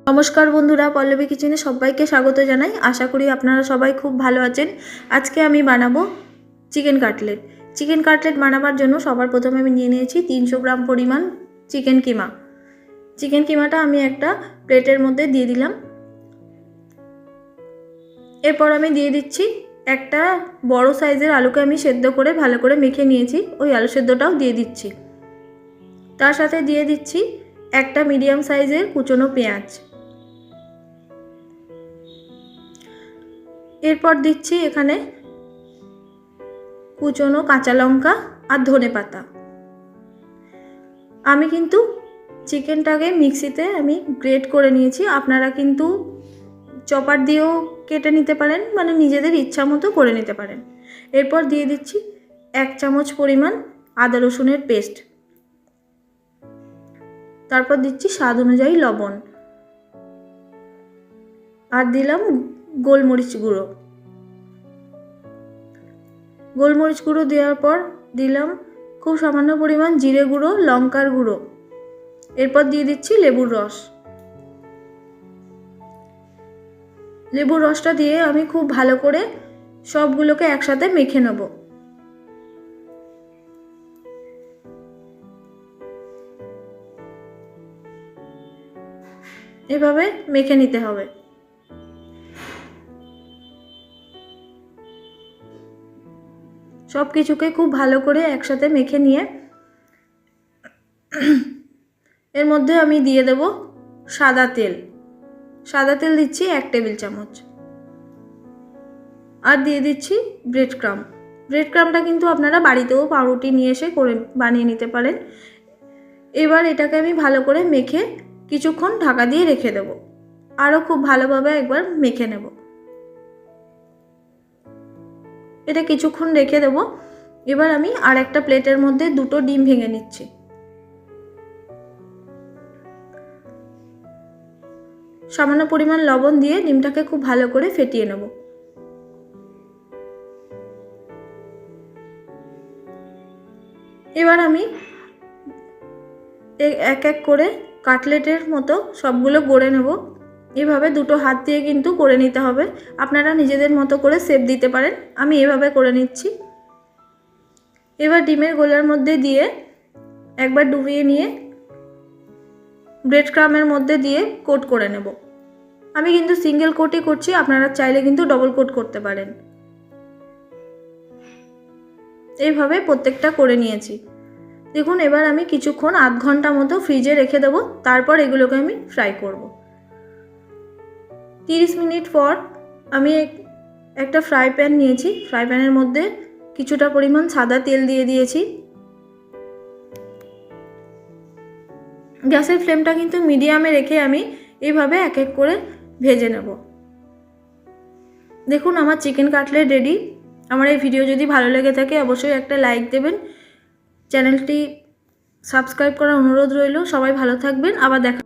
नमस्कार बंधुरा पल्लवी किचेने सबाइके स्वागत जानाई। आशा करी आपनारा सबाई खूब भालो आछेन। आजके आमी बानाबो चिकेन काटलेट। चिकेन काटलेट बानाबार जोन्नो सबार प्रथमे आमी निये नियेछि 300 ग्राम परिमाण चिकेन किमा। चिकेन किमाटा आमी एकटा प्लेटेर मध्य दिये दिलाम। एरपर आमी दिये दिচ্ছি একটা বড় সাইজের আলুকে আমি সেদ্ধ করে ভালো করে মেখে নিয়েছি, ওই আলু সেদ্ধটাও দিয়ে দিচ্ছি। তার সাথে দিয়ে দিচ্ছি একটা মিডিয়াম সাইজের কুচনো পেঁয়াজ। এরপর দিচ্ছি এখানে কুচনো কাঁচা লঙ্কা আর ধনেপাতা। আমি কিন্তু চিকেনটাকে মিক্সিতে আমি গ্রেট করে নিয়েছি, আপনারা কিন্তু চপার দিয়েও কেটে নিতে পারেন, মানে নিজেদের ইচ্ছা মতো করে নিতে পারেন। এরপর দিয়ে দিচ্ছি 1 চামচ পরিমাণ আদা রসুনের পেস্ট। তারপর দিচ্ছি স্বাদ অনুযায়ী লবণ আর দিলাম গোলমরিচ গুঁড়ো। গোলমরিচ গুঁড়ো দেওয়ার পর দিলাম খুব সামান্য পরিমাণ জিরে গুঁড়ো, লঙ্কার গুঁড়ো। এরপর দিয়ে দিচ্ছি লেবুর রস। লেবুর রসটা দিয়ে আমি খুব ভালো করে সবগুলোকে একসাথে মেখে নেব। এভাবে মেখে নিতে হবে। সব কিছুকে খুব ভালো করে একসাথে মেখে নিয়ে এর মধ্যে আমি দিয়ে দেব সাদা তেল। সাদা তেল দিচ্ছি 1 টেবিল চামচ। আর দিয়ে দিচ্ছি ব্রেড ক্রাম্ব। ব্রেড ক্রাম্বটা কিন্তু আপনারা বাড়িতেও পাউরুটি নিয়ে এসে করে বানিয়ে নিতে পারেন। এবার এটাকে আমি ভালো করে মেখে কিছুক্ষণ ঢাকা দিয়ে রেখে দেব। আরও খুব ভালোভাবে একবার মেখে নেব। এটা কিছুক্ষণ রেখে দেব। এবার আমি আর একটা প্লেটের মধ্যে 2টো ডিম ভেঙে নিচ্ছি। সামান্য পরিমাণ লবণ দিয়ে ডিমটাকে খুব ভালো করে ফেটিয়ে নেব। এবার আমি এক এক করে কাটলেটের মতো সবগুলো গড়ে নেব। এভাবে দুটো হাত দিয়ে কিন্তু করে নিতে হবে, আপনারা নিজেদের মতো করে শেপ দিতে পারেন। আমি এভাবে করে নিচ্ছি। এবার ডিমের গোলার মধ্যে দিয়ে একবার ডুবিয়ে নিয়ে ব্রেড ক্রাম্বের মধ্যে দিয়ে কোট করে নেব। আমি কিন্তু সিঙ্গেল কোটই করছি, আপনারা চাইলে কিন্তু ডবল কোট করতে পারেন। এইভাবে প্রত্যেকটা করে নিয়েছি। দেখুন এবার আমি কিছুক্ষণ আধ ঘন্টা মতো ফ্রিজে রেখে দেব। তারপর এগুলোকে আমি ফ্রাই করব। 30 মিনিট পর আমি একটা ফ্রাই প্যান নিয়েছি। ফ্রাই প্যানের মধ্যে কিছুটা পরিমাণ সাদা তেল দিয়ে দিয়েছি। গ্যাসের ফ্লেমটা কিন্তু মিডিয়ামে রেখে আমি এইভাবে এক এক করে ভেজে নেব। দেখুন আমার চিকেন কাটলেট রেডি। আমার এই ভিডিও যদি ভালো লেগে থাকে অবশ্যই একটা লাইক দেবেন। চ্যানেলটি সাবস্ক্রাইব করার অনুরোধ রইল। সবাই ভালো থাকবেন। আবার দেখা